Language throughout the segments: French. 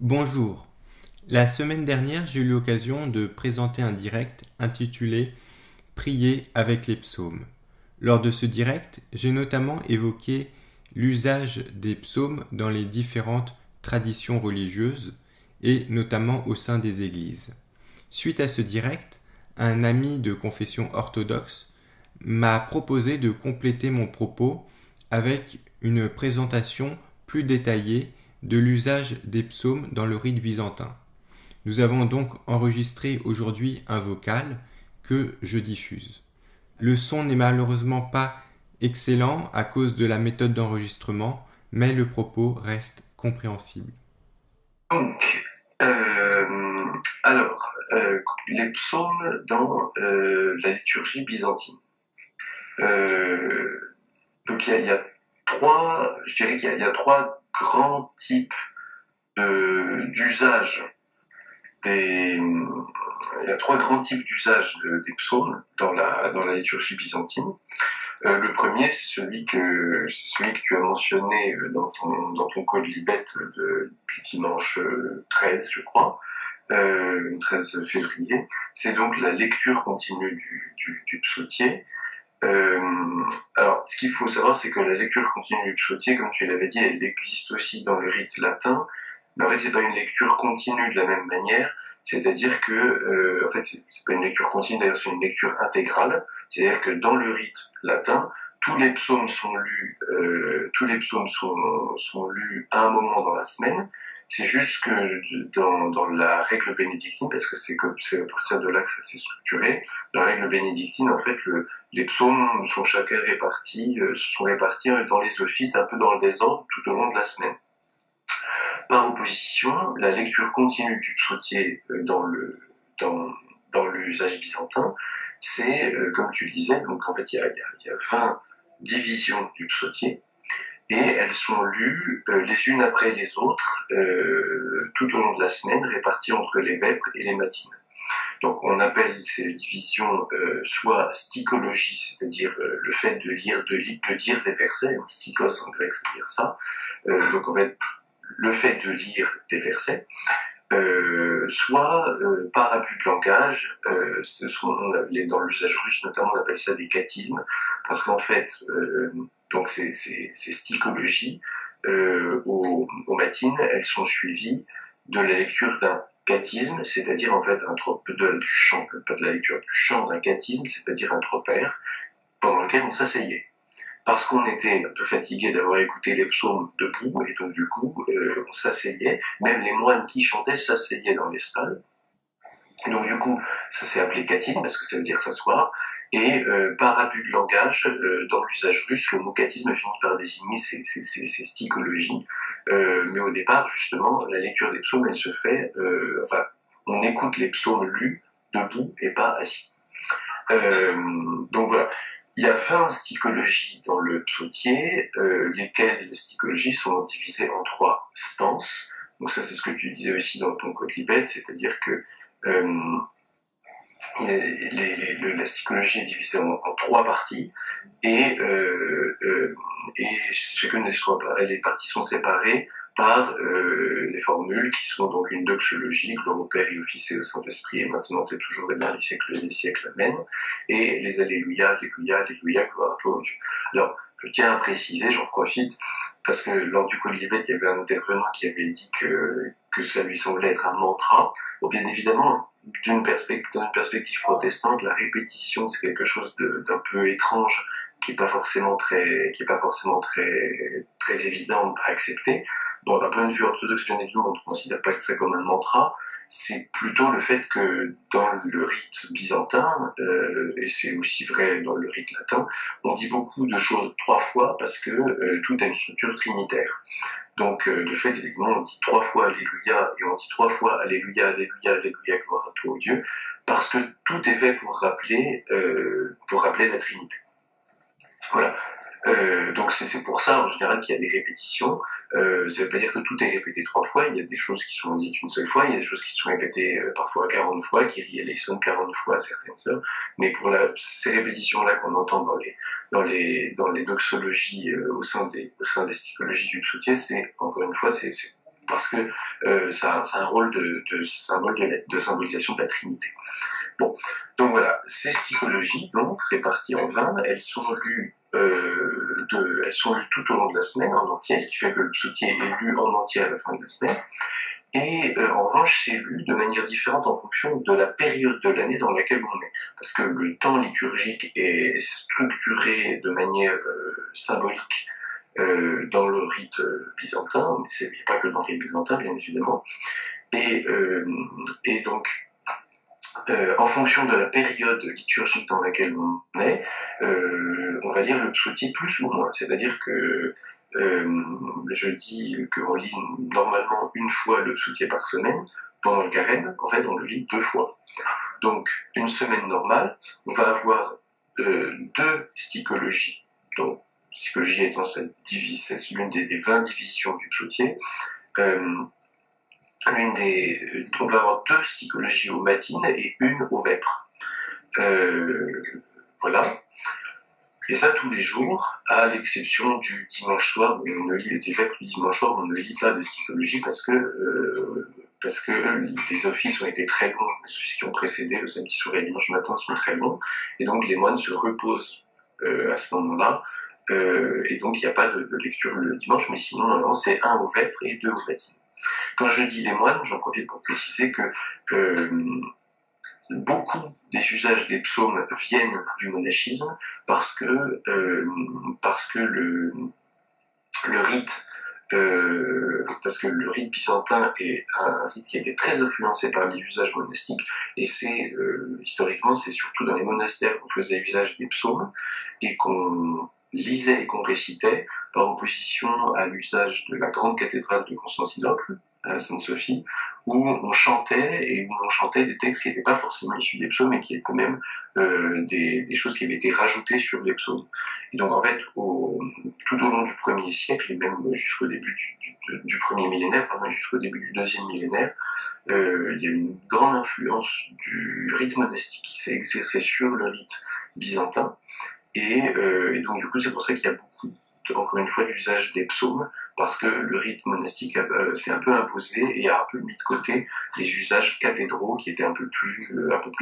Bonjour. La semaine dernière, j'ai eu l'occasion de présenter un direct intitulé Prier avec les psaumes. Lors de ce direct, j'ai notamment évoqué l'usage des psaumes dans les différentes traditions religieuses et notamment au sein des églises. Suite à ce direct, un ami de confession orthodoxe m'a proposé de compléter mon propos avec une présentation plus détaillée de l'usage des psaumes dans le rite byzantin. Nous avons donc enregistré aujourd'hui un vocal que je diffuse. Le son n'est malheureusement pas excellent à cause de la méthode d'enregistrement, mais le propos reste compréhensible. Donc, euh, les psaumes dans la liturgie byzantine. Donc il y a trois, je dirais qu'il y a trois grands types d'usage des, il y a trois grands types d'usage des psaumes dans la liturgie byzantine. Le premier, c'est celui que tu as mentionné dans ton code Libet du dimanche 13, je crois, 13 février. C'est donc la lecture continue du psautier. Euh, alors, ce qu'il faut savoir, c'est que la lecture continue du psautier, comme tu l'avais dit, elle existe aussi dans le rite latin. Mais en fait, c'est pas une lecture continue de la même manière. C'est-à-dire que, en fait, c'est pas une lecture continue, d'ailleurs, c'est une lecture intégrale. C'est-à-dire que dans le rite latin, tous les psaumes sont lus, sont lus à un moment dans la semaine. C'est juste que dans la règle bénédictine, parce que c'est à partir de là que ça s'est structuré, la règle bénédictine, en fait, les psaumes sont chacun répartis, sont répartis dans les offices, un peu dans le désordre, tout au long de la semaine. Par opposition, la lecture continue du psautier dans l'usage byzantin, c'est, comme tu le disais, donc en fait, il y a 20 divisions du psautier, et elles sont lues les unes après les autres tout au long de la semaine, réparties entre les vêpres et les matines. Donc on appelle ces divisions soit stikologie, c'est-à-dire le fait de dire des versets, stikos en grec c'est dire ça, donc en fait le fait de lire des versets, soit par abus de langage, dans l'usage russe notamment on appelle ça des cathismes, parce qu'en fait donc ces stikologies aux matines, elles sont suivies de la lecture d'un cathisme, c'est-à-dire en fait du chant, pas de la lecture, du chant d'un cathisme, c'est-à-dire un tropère, pendant lequel on s'asseyait. Parce qu'on était un peu fatigué d'avoir écouté les psaumes debout, et donc du coup, on s'asseyait, même les moines qui chantaient s'asseyaient dans les stalles, et donc du coup, ça s'est appelé cathisme, parce que ça veut dire s'asseoir, et par abus de langage, dans l'usage russe, le mot cathisme finit par désigner ces stikologies, mais au départ, justement, la lecture des psaumes, elle se fait, on écoute les psaumes lus debout et pas assis. Donc voilà. Il y a 20 stikologies dans le psautier, lesquelles stikologies sont divisées en 3 stances. Donc ça, c'est ce que tu disais aussi dans ton code Libet, c'est-à-dire que euh, la psychologie est divisée en 3 parties et, chacune les parties sont séparées par les formules qui sont donc une doxologie, gloire au Père et au Fils et au Saint-Esprit, et maintenant et toujours et dans les siècles des siècles, Amen, et les Alléluia, Alléluia, Alléluia, gloire à toi, Dieu. Alors, je tiens à préciser, j'en profite, parce que lors du Colibet, il y avait un intervenant qui avait dit que ça lui semblait être un mantra. Bon, bien évidemment, d'une perspective protestante, la répétition, c'est quelque chose d'un peu étrange, qui est pas forcément très évident à accepter. Bon, d'un point de vue orthodoxe, bien évidemment, on ne considère pas ça comme un mantra. C'est plutôt le fait que dans le rite byzantin, et c'est aussi vrai dans le rite latin, on dit beaucoup de choses 3 fois parce que tout a une structure trinitaire. Donc, de fait, effectivement, on dit 3 fois Alléluia, et on dit 3 fois Alléluia, Alléluia, Alléluia, gloire à toi, au Dieu, parce que tout est fait pour rappeler la Trinité. Voilà. Donc c'est pour ça en général qu'il y a des répétitions. Ça ne veut pas dire que tout est répété 3 fois. Il y a des choses qui sont dites une seule fois, il y a des choses qui sont répétées parfois 40 fois, qui sont 40 fois à certaines heures. Mais pour ces répétitions-là qu'on entend dans les doxologies au sein des psychologies du psautier, c'est encore une fois c'est parce que ça a un rôle de symbole de symbolisation de la Trinité. Bon, donc voilà, ces sticologies, donc, réparties en 20, elles sont lues tout au long de la semaine en entier, ce qui fait que le psautier est lu en entier à la fin de la semaine. Et en revanche, c'est lu de manière différente en fonction de la période de l'année dans laquelle on est. Parce que le temps liturgique est structuré de manière symbolique dans le rite byzantin, mais c'est pas que dans le rite byzantin, bien évidemment. Et donc, en fonction de la période liturgique dans laquelle on est, on va lire le psautier plus ou moins. C'est-à-dire que je dis qu'on lit normalement une fois le psautier par semaine. Pendant le carême, en fait, on le lit 2 fois. Donc, une semaine normale, on va avoir 2 sticologies. Donc, sticologie étant c'est l'une des 20 divisions du psautier. On va avoir 2 sticologies aux matines et une aux vêpres. Voilà. Et ça tous les jours, à l'exception du dimanche soir, où on ne lit les vêpres du dimanche soir, on ne lit pas de sticologie parce que les offices ont été très longs, les offices qui ont précédé le samedi soir et le dimanche matin sont très longs, et donc les moines se reposent à ce moment-là, et donc il n'y a pas de lecture le dimanche, mais sinon normalement c'est 1 aux vêpres et 2 aux matines. Quand je dis les moines, j'en profite pour préciser que beaucoup des usages des psaumes viennent du monachisme parce que le rite byzantin est un rite qui a été très influencé par les usages monastiques, et historiquement c'est surtout dans les monastères qu'on faisait usage des psaumes et qu'on lisait et qu'on récitait, par opposition à l'usage de la grande cathédrale de Constantinople, à Sainte-Sophie, où on chantait des textes qui n'étaient pas forcément issus des psaumes, mais qui étaient quand même des choses qui avaient été rajoutées sur les psaumes. Et donc en fait, tout au long du 1er siècle, et même jusqu'au début du 1er millénaire, jusqu'au début du 2e millénaire, il y a une grande influence du rite monastique qui s'est exercée sur le rite byzantin, et donc du coup c'est pour ça qu'il y a beaucoup, encore une fois, l'usage des psaumes, parce que le rite monastique s'est un peu imposé et a un peu mis de côté les usages cathédraux qui étaient un peu plus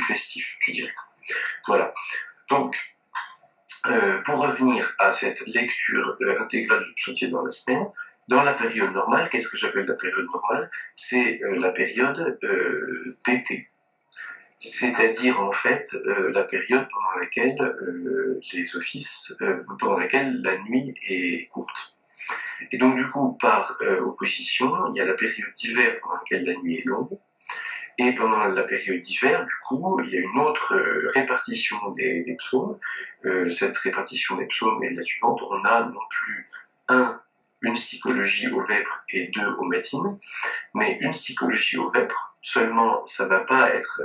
festifs, je dirais. Voilà. Donc, pour revenir à cette lecture intégrale du psautier dans la semaine, dans la période normale, qu'est-ce que j'appelle la période normale? C'est la période d'été. C'est-à-dire en fait la période pendant laquelle pendant laquelle la nuit est courte. Et donc du coup, par opposition, il y a la période d'hiver pendant laquelle la nuit est longue, et pendant la période d'hiver, du coup, il y a une autre répartition des psaumes. Cette répartition des psaumes est la suivante: on a non plus une sticologie aux vêpres et 2 aux matines, mais une sticologie aux vêpres, seulement ça va pas être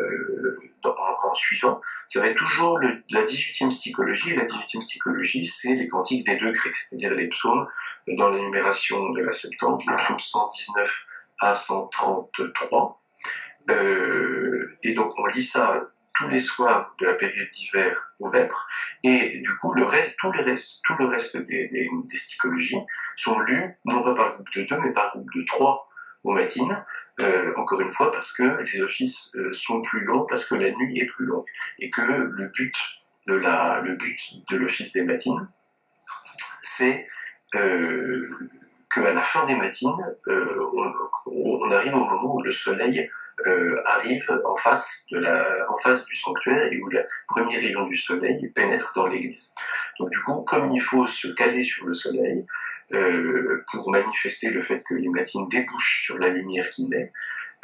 en suivant, ça va être toujours la 18e sticologie, et la 18e sticologie, c'est les cantiques des degrés, c'est-à-dire les psaumes dans l'énumération de la Septante, les psaumes 119 à 133, et donc on lit ça tous les soirs de la période d'hiver aux vêpres, et du coup tout le reste des sticologies sont lus non pas par groupe de 2 mais par groupe de 3 aux matines, encore une fois parce que les offices sont plus longs, parce que la nuit est plus longue, et que le but de l'office des matines, c'est qu'à la fin des matines, on arrive au moment où le soleil arrive en face du sanctuaire, et où le premier rayon du soleil pénètre dans l'église. Donc du coup, comme il faut se caler sur le soleil pour manifester le fait que les matines débouchent sur la lumière qui naît,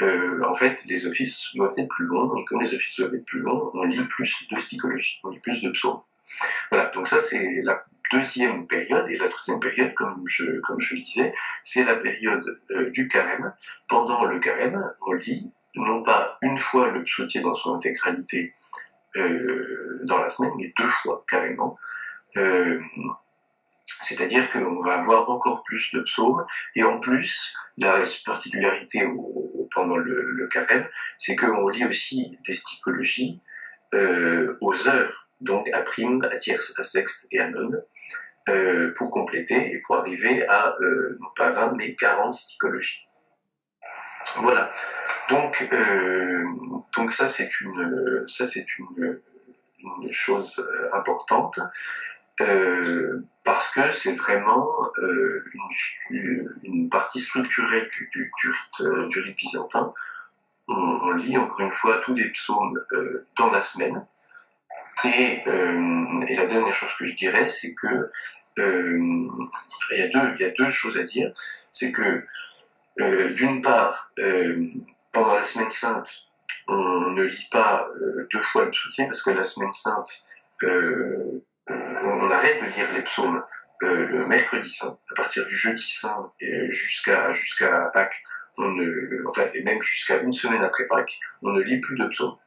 en fait, les offices doivent être plus longs, et comme les offices doivent être plus longs, on lit plus de sticologie, on lit plus de psaumes. Voilà, donc ça c'est la 2e période, et la 3e période, comme je le disais, c'est la période du carême. Pendant le carême, on lit non pas une fois le psautier dans son intégralité dans la semaine, mais 2 fois carrément. C'est-à-dire qu'on va avoir encore plus de psaumes, et en plus, la particularité pendant le carême, c'est qu'on lit aussi des sticologies aux heures, donc à prime, à tierce, à sexte et à none, pour compléter et pour arriver à, non pas 20, mais 40 sticologies. Voilà. Donc ça c'est une chose importante, parce que c'est vraiment une partie structurelle du rite byzantin. On lit encore une fois tous les psaumes dans la semaine. Et la dernière chose que je dirais, c'est que il y a deux choses à dire. C'est que d'une part, pendant la semaine sainte, on ne lit pas deux fois le psautier, parce que la semaine sainte, on arrête de lire les psaumes le mercredi saint. À partir du jeudi saint jusqu'à Pâques, et même jusqu'à une semaine après Pâques, on ne lit plus de psaumes.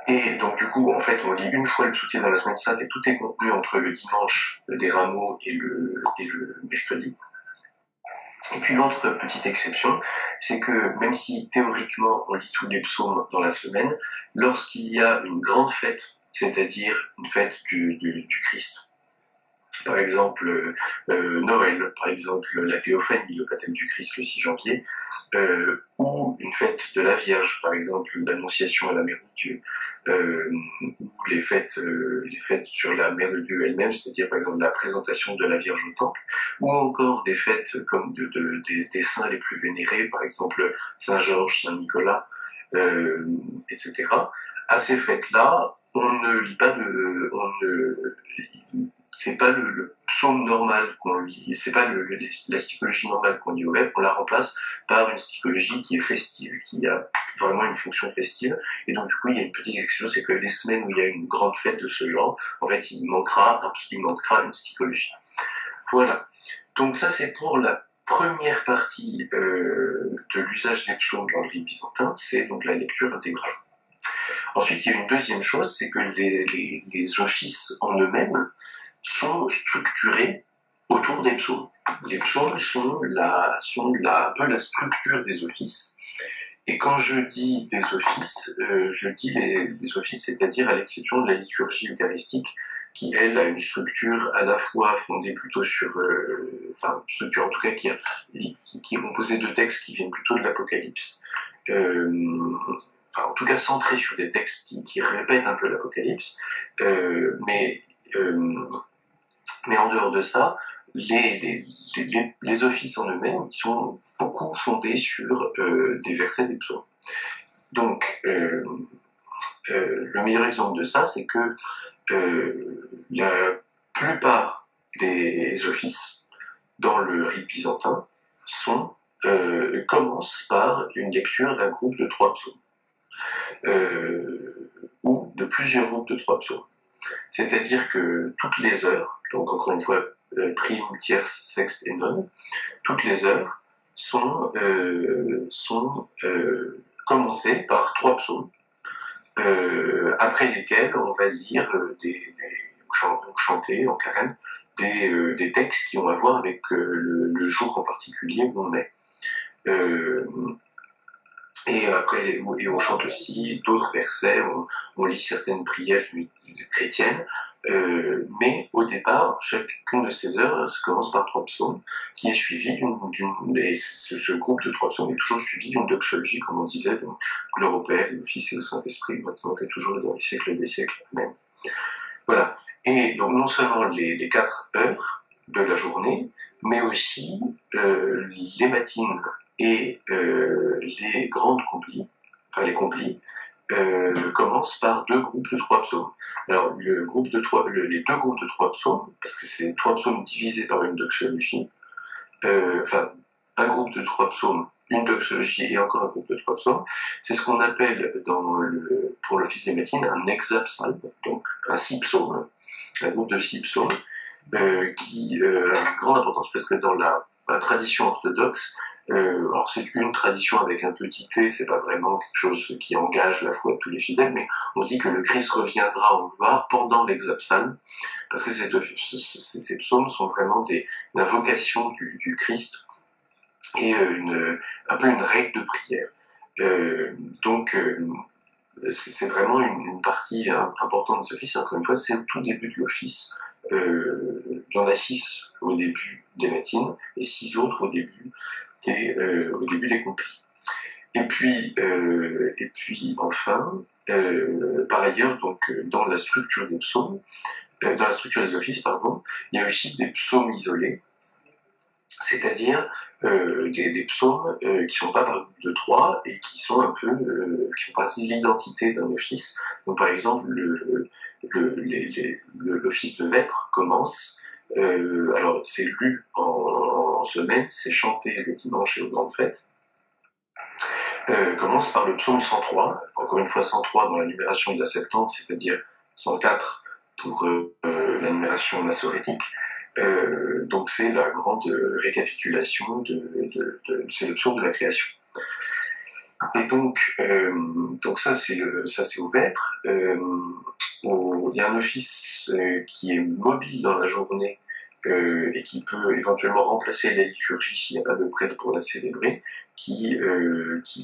Et donc du coup, en fait, on lit une fois le psautier dans la semaine sainte, et tout est contenu entre le dimanche des Rameaux et le mercredi. Et puis l'autre petite exception, c'est que même si théoriquement on lit tous les psaumes dans la semaine, lorsqu'il y a une grande fête, c'est-à-dire une fête du Christ, par exemple Noël, par exemple la Théophanie, le baptême du Christ le 6 janvier, ou une fête de la Vierge, par exemple l'Annonciation à la Mère de Dieu, ou les fêtes sur la Mère de Dieu elle-même, c'est-à-dire par exemple la présentation de la Vierge au Temple, ou encore des fêtes comme des saints les plus vénérés, par exemple Saint Georges, Saint Nicolas, etc. À ces fêtes-là, on ne lit pas c'est pas le psaume normal qu'on lit, c'est pas la stichologie normale qu'on lit au vêpres, on la remplace par une stichologie qui est festive, qui a vraiment une fonction festive. Et donc du coup, il y a une petite exception, c'est que les semaines où il y a une grande fête de ce genre, en fait, il manquera une stichologie. Voilà. Donc ça, c'est pour la première partie de l'usage des psaumes dans le rite byzantin, c'est donc la lecture intégrale. Ensuite, il y a une deuxième chose, c'est que les offices en eux-mêmes sont structurés autour des psaumes. Les psaumes sont un peu la structure des offices. Et quand je dis des offices, je dis les offices, c'est-à-dire à l'exception de la liturgie eucharistique, qui, elle, a une structure à la fois fondée plutôt sur... structure en tout cas qui est composée de textes qui viennent plutôt de l'Apocalypse. En tout cas centrés sur des textes qui répètent un peu l'Apocalypse, mais en dehors de ça, les offices en eux-mêmes, ils sont beaucoup fondés sur des versets des psaumes. Donc, le meilleur exemple de ça, c'est que la plupart des offices dans le rite byzantin commencent par une lecture d'un groupe de 3 psaumes, ou de plusieurs groupes de 3 psaumes. C'est-à-dire que toutes les heures, donc encore une fois, prime, tierce, sexte et none, toutes les heures sont commencées par 3 psaumes, après lesquels on va lire chanter en carême des textes qui ont à voir avec le jour en particulier où on est. Et après, on chante aussi d'autres versets, on lit certaines prières chrétiennes, mais au départ, chacune de ces heures commence par 3 psaumes, qui est suivi ce groupe de 3 psaumes est toujours suivi d'une doxologie, comme on disait, donc gloire au Père, et au Fils et au Saint-Esprit, maintenant et toujours dans les siècles des siècles. Amen. Voilà. Et donc non seulement les 4 heures de la journée, mais aussi les matines et les grandes complis, les complis, commencent par 2 groupes de 3 psaumes. Alors les 2 groupes de 3 psaumes, parce que c'est 3 psaumes divisés par une doxologie, un groupe de 3 psaumes, une doxologie et encore un groupe de 3 psaumes, c'est ce qu'on appelle pour l'office des matines un hexapsalme, donc un 6 psaumes, un groupe de 6 psaumes, qui a une grande importance parce que dans la tradition orthodoxe, alors c'est une tradition avec un petit t, c'est pas vraiment quelque chose qui engage la foi de tous les fidèles, mais on dit que le Christ reviendra en gloire pendant l'hexapsalme, parce que ces psaumes sont vraiment l'invocation du Christ et un peu une règle de prière. Donc c'est vraiment une partie importante de l'office. Encore une fois, c'est le tout début de l'office. Il y en a 6 au début des matines et 6 autres au début au début des complis. Et puis enfin, par ailleurs, donc, dans la structure des psaumes, dans la structure des offices, pardon, il y a aussi des psaumes isolés, c'est-à-dire des psaumes qui sont pas par groupe de trois et qui sont un peu, qui font partie de l'identité d'un office. Donc par exemple, l'office de vêpres commence, alors c'est lu en semaine, c'est chanté le dimanche et aux grandes fêtes, commence par le psaume 103, encore une fois 103 dans la numération de la Septante, c'est-à-dire 104 pour la numération massorétique. Donc c'est la grande récapitulation c'est le psaume de la création. Et donc ça c'est au vêpres. Il y a un office qui est mobile dans la journée et qui peut éventuellement remplacer la liturgie s'il n'y a pas de prêtre pour la célébrer, qui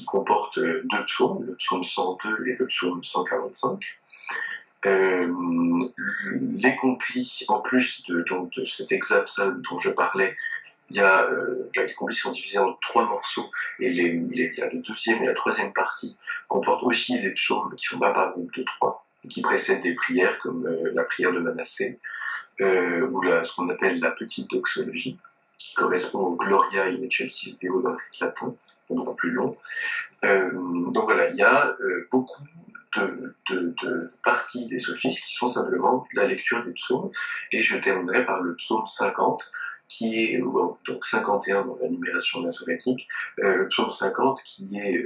comporte deux psaumes, le psaume 102 et le psaume 145. Les complis, en plus de cet hexapsalme dont je parlais, les complis sont divisés en 3 morceaux, et la deuxième et la troisième partie comportent aussi des psaumes qui sont pas par groupe de 3, qui précèdent des prières comme la prière de Manassé, ou ce qu'on appelle la petite doxologie, qui correspond au Gloria in excelsis Deo dans le latin, beaucoup plus long. Donc voilà, il y a beaucoup de parties des offices qui sont simplement la lecture des psaumes, et je terminerai par le psaume 50, qui est donc 51 dans la numération massorétique, le psaume 50 qui est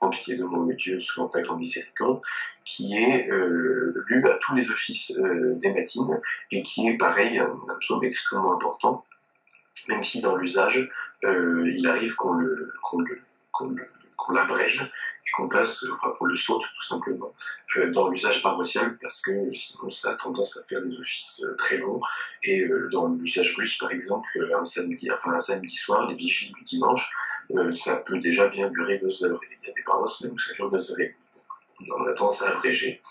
en pitié de mon Dieu, selon ta grande miséricorde, qui est lu à tous les offices des matines, et qui est pareil un psaume extrêmement important, même si dans l'usage il arrive qu'on l'abrège et qu'on le saute tout simplement dans l'usage paroissial, parce que sinon ça a tendance à faire des offices très longs, et dans l'usage russe par exemple, un samedi soir, les vigiles du dimanche, ça peut déjà bien durer 2 heures, et il y a des paroisses même où ça dure 2 heures et demie. On a tendance à abréger,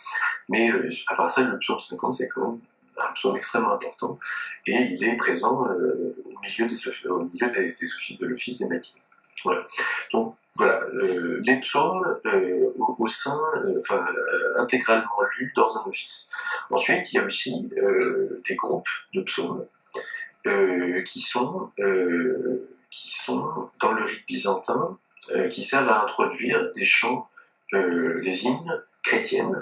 mais à part ça, le psaume 50 c'est quand même un psaume extrêmement important, et il est présent au milieu des offices de l'office des matines. Voilà. Donc voilà, les psaumes au sein, intégralement lus dans un office. Ensuite, il y a aussi des groupes de psaumes qui sont dans le rite byzantin, qui servent à introduire des chants, des hymnes chrétiennes,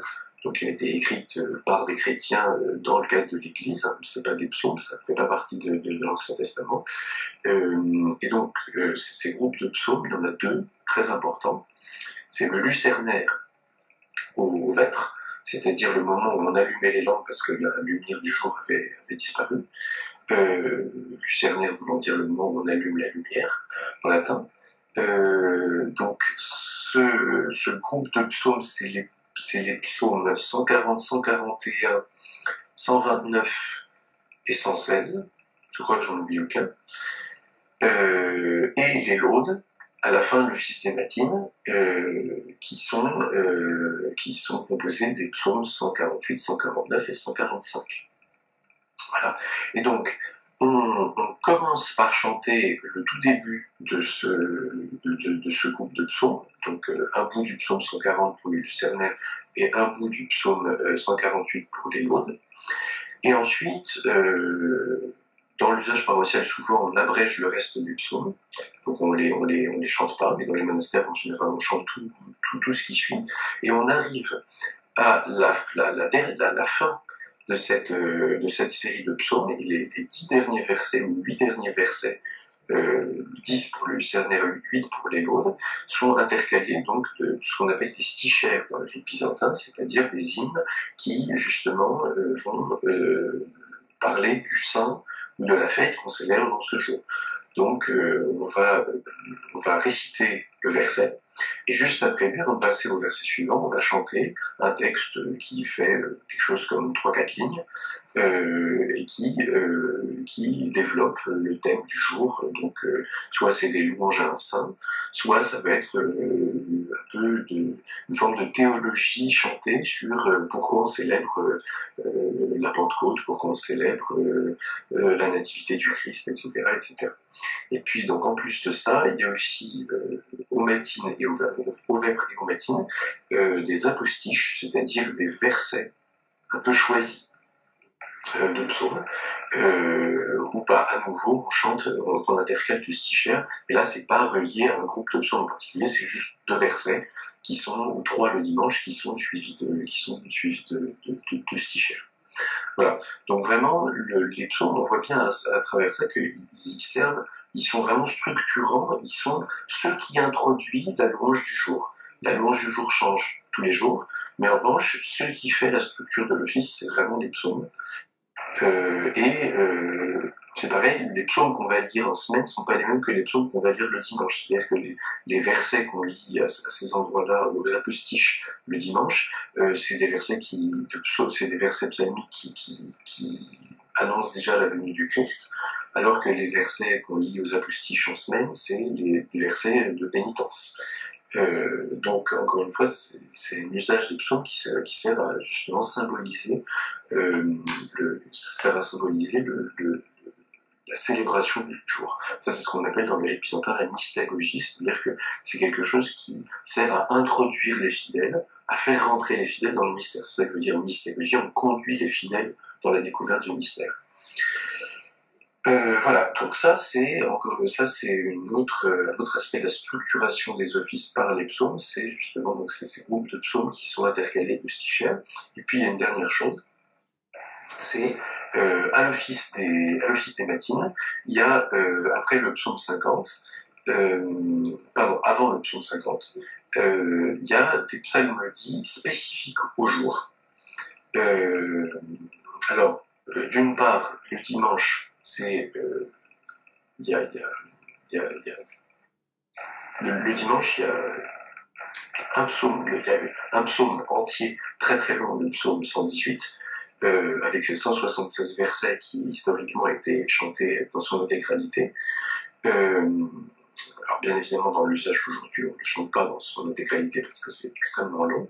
donc qui ont été écrites par des chrétiens dans le cadre de l'Église. Hein, c'est pas des psaumes, ça fait pas partie de l'Ancien Testament. Et donc, ces groupes de psaumes, il y en a 2 très importants. C'est le lucernaire au vêpres, c'est-à-dire le moment où on allumait les lampes parce que la lumière du jour avait disparu. Lucernaire voulant dire le moment où on allume la lumière, en latin. Donc, ce groupe de psaumes, c'est les psaumes 140, 141, 129 et 116. Je crois que j'en oublie aucun. Et les laudes à la fin de l'office des matines, qui sont composés des psaumes 148, 149 et 145. Voilà. Et donc, on commence par chanter le tout début de ce groupe de psaumes, donc un bout du psaume 140 pour les lucernaires et un bout du psaume 148 pour les laudes. Et ensuite, dans l'usage paroissial, souvent on abrège le reste des psaumes, donc on les chante pas, mais dans les monastères en général on chante tout ce qui suit, et on arrive à la fin de cette série de psaumes, et les 10 derniers versets ou 8 derniers versets, 10 pour le lucernaire et 8 pour les laudes, sont intercalés donc de ce qu'on appelle des stichères dans le rite byzantin, c'est-à-dire des hymnes qui justement vont parler du saint ou de la fête qu'on célèbre dans ce jour. Donc on va réciter le verset, et juste après lui, avant de passer au verset suivant, on va chanter un texte qui fait quelque chose comme 3-4 lignes, et qui développe le thème du jour. Donc soit c'est des louanges à un saint, soit ça va être un peu une forme de théologie chantée sur pourquoi on célèbre la Pentecôte pour qu'on célèbre la nativité du Christ, etc., etc. Et puis donc en plus de ça, il y a aussi au Matin et au Vêpres et au Matin des apostiches, c'est-à-dire des versets un peu choisis de psaumes, où bah, à nouveau on chante, on intercale du stichère, et là c'est pas relié à un groupe de psaumes en particulier, c'est juste 2 versets qui sont, ou 3 le dimanche, qui sont suivis de stichère. Voilà. Donc vraiment, les psaumes, on voit bien à travers ça qu'ils servent, ils sont vraiment structurants, ils sont ceux qui introduisent la louange du jour. La louange du jour change tous les jours, mais en revanche, ce qui fait la structure de l'office, c'est vraiment les psaumes. C'est pareil, les psaumes qu'on va lire en semaine ne sont pas les mêmes que les psaumes qu'on va lire le dimanche. C'est-à-dire que les versets qu'on lit à ces endroits-là, aux apostiches le dimanche, c'est des versets c'est des versets psalmiques qui annoncent déjà la venue du Christ, alors que les versets qu'on lit aux apostiches en semaine, c'est des versets de pénitence. Donc, encore une fois, c'est un usage des psaumes qui sert à justement symboliser, ça va symboliser la célébration du jour. Ça, c'est ce qu'on appelle dans les rites byzantins la mystagogie, c'est-à-dire que c'est quelque chose qui sert à introduire les fidèles, à faire rentrer les fidèles dans le mystère. C'est ça que veut dire mystagogie, on conduit les fidèles dans la découverte du mystère. Voilà, donc ça c'est un autre aspect de la structuration des offices par les psaumes, c'est justement donc c'est ces groupes de psaumes qui sont intercalés de stichère. Et puis il y a une dernière chose, c'est à l'office des matines, il y a après le psaume 50, avant le psaume 50, il y a des psalmodies spécifiques au jour. Alors, d'une part, le dimanche, c'est le dimanche, il y a un psaume entier très très long, le psaume 118, avec ses 176 versets qui historiquement étaient chantés dans son intégralité. Alors bien évidemment dans l'usage aujourd'hui on ne le chante pas dans son intégralité parce que c'est extrêmement long,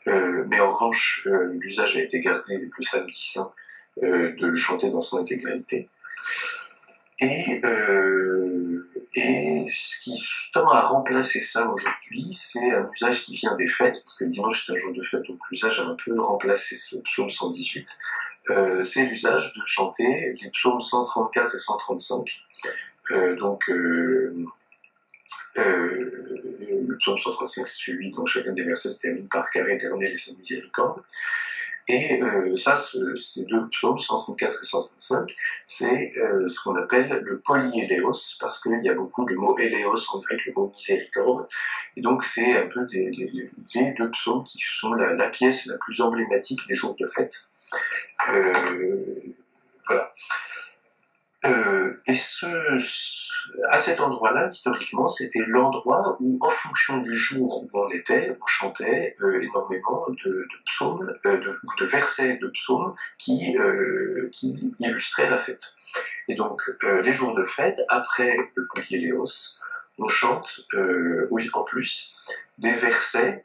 mais en revanche l'usage a été gardé le samedi saint de le chanter dans son intégralité. Et ce qui tend à remplacer ça aujourd'hui, c'est un usage qui vient des fêtes, parce que le dimanche c'est un jour de fête, donc l'usage a un peu remplacé ce psaume 118. C'est l'usage de chanter les psaumes 134 et 135. Le psaume 135, c'est celui dont chacun des versets se termine par Car éternel est sa miséricorde. Et ces 2 psaumes, 134 et 135, c'est ce qu'on appelle le polyéléos, parce qu'il y a beaucoup le mot éléos en grec, le mot miséricorde. Et donc c'est un peu les 2 psaumes qui sont la pièce la plus emblématique des jours de fête. Voilà. À cet endroit-là, historiquement, c'était l'endroit où, en fonction du jour où on était, on chantait énormément de psaumes, de versets de psaumes qui illustraient la fête. Et donc, les jours de fête, après le polyéléos, on chante, en plus, des versets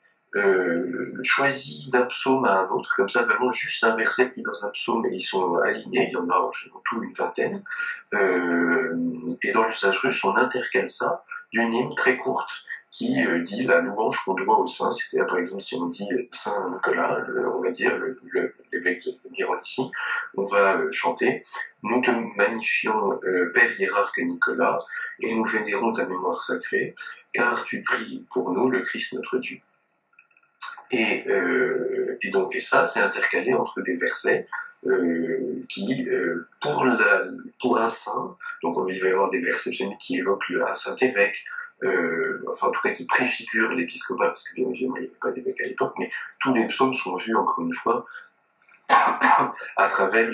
choisis d'un psaume à un autre, comme ça vraiment juste un verset pris dans un psaume et ils sont alignés, il y en a en tout une vingtaine, et dans l'usage russe on intercale ça d'une hymne très courte qui dit la louange qu'on doit au saint, c'est-à-dire par exemple si on dit Saint Nicolas, on va dire l'évêque de Miron ici, on va chanter nous te magnifions Père hiérarque Nicolas et nous vénérons ta mémoire sacrée car tu pries pour nous le Christ notre Dieu. Et ça, c'est intercalé entre des versets qui, pour un saint, donc il va y avoir des versets qui évoquent un saint évêque, enfin en tout cas qui préfigurent l'épiscopat, parce que bien évidemment il n'y avait pas d'évêque à l'époque, mais tous les psaumes sont vus encore une fois à travers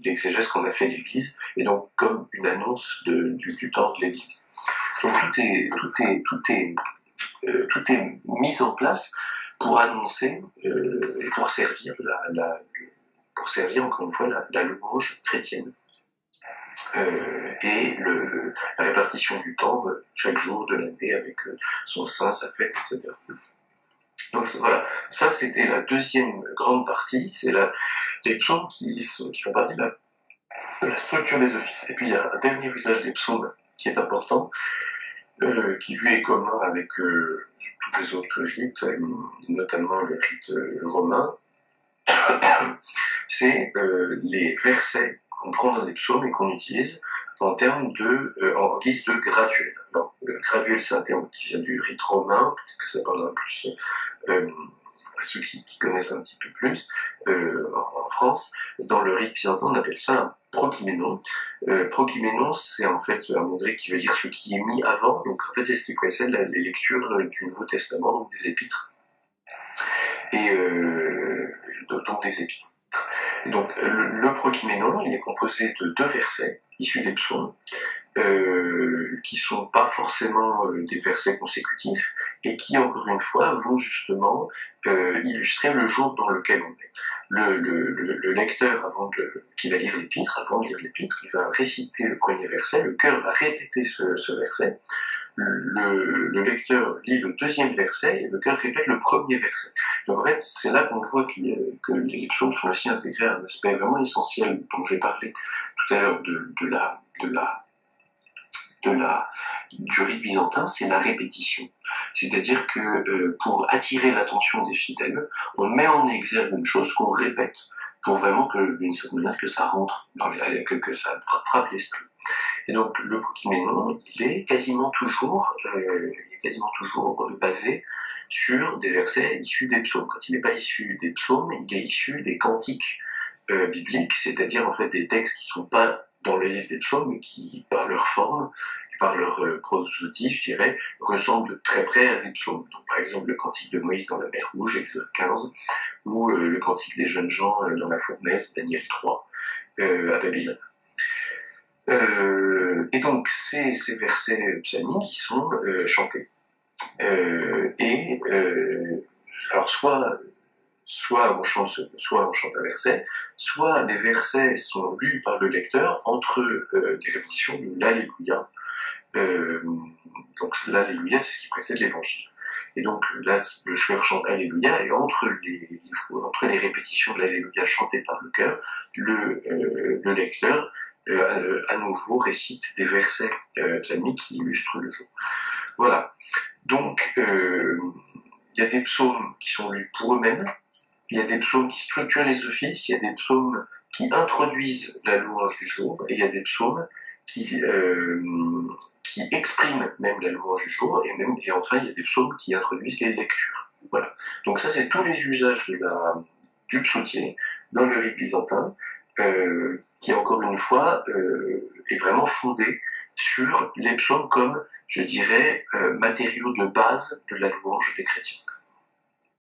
l'exégèse qu'on a fait de l'Église, et donc comme une annonce du temps de l'Église. Donc tout est mis en place pour annoncer et pour servir encore une fois la louange chrétienne et la répartition du temps chaque jour de l'année avec son saint, sa fête, etc. Donc voilà, ça c'était la deuxième grande partie, c'est les psaumes qui font partie de la structure des offices. Et puis il y a un dernier usage des psaumes qui est important, qui lui est commun avec tous les autres rites, notamment le rite romain, c'est les versets qu'on prend dans les psaumes et qu'on utilise en guise de graduel. Alors, graduel, c'est un terme qui vient du rite romain, peut-être que ça parlera plus à ceux qui connaissent un petit peu plus en France. Dans le rite byzantin, on appelle ça un prokyménon. Prokyménon, c'est en fait un mot grec qui veut dire ce qui est mis avant. Donc en fait, c'est ce qui précède les lectures du Nouveau Testament, donc des épîtres. Et donc des épîtres. Et donc le prokyménon, il est composé de 2 versets issus des psaumes, qui sont pas forcément des versets consécutifs et qui, encore une fois, vont justement illustrer le jour dans lequel on est. Le lecteur, qui va lire l'épître, avant de lire l'épître, il va réciter le premier verset, le cœur va répéter ce verset, le lecteur lit le deuxième verset et le cœur répète le premier verset. Donc en fait, c'est là qu'on voit que les psaumes sont aussi intégrés à un aspect vraiment essentiel dont j'ai parlé tout à l'heure du rite byzantin, c'est la répétition. C'est-à-dire que pour attirer l'attention des fidèles, on met en exergue une chose qu'on répète pour vraiment d'une certaine manière que ça rentre que ça frappe l'esprit. Et donc le prokyménon, il est quasiment toujours basé sur des versets issus des psaumes. Quand il n'est pas issu des psaumes, il est issu des cantiques bibliques, c'est-à-dire en fait des textes qui ne sont pas dans le livre des psaumes, mais qui, par leur forme, et par leur prosodie, je dirais, ressemblent de très près à des psaumes. Donc, par exemple, le cantique de Moïse dans la mer Rouge, Exode 15, ou le cantique des jeunes gens dans la fournaise, Daniel 3, à Babylone. Et donc, ces versets psalmiques qui sont chantés. Alors, soit on chante un verset, soit les versets sont lus par le lecteur entre des répétitions de l'Alléluia. Donc l'Alléluia, c'est ce qui précède l'évangile. Et donc là, le chœur chante Alléluia, et entre les répétitions de l'Alléluia chantées par le chœur, le lecteur à nouveau récite des versets psalmiques qui illustrent le jour. Voilà. Donc il y a des psaumes qui sont lus pour eux-mêmes, il y a des psaumes qui structurent les offices, il y a des psaumes qui introduisent la louange du jour, et il y a des psaumes qui expriment même la louange du jour, et enfin il y a des psaumes qui introduisent les lectures. Voilà. Donc ça, c'est tous les usages du psautier dans le rite byzantin, qui encore une fois est vraiment fondé sur les psaumes comme, je dirais, matériaux de base de la louange des chrétiens.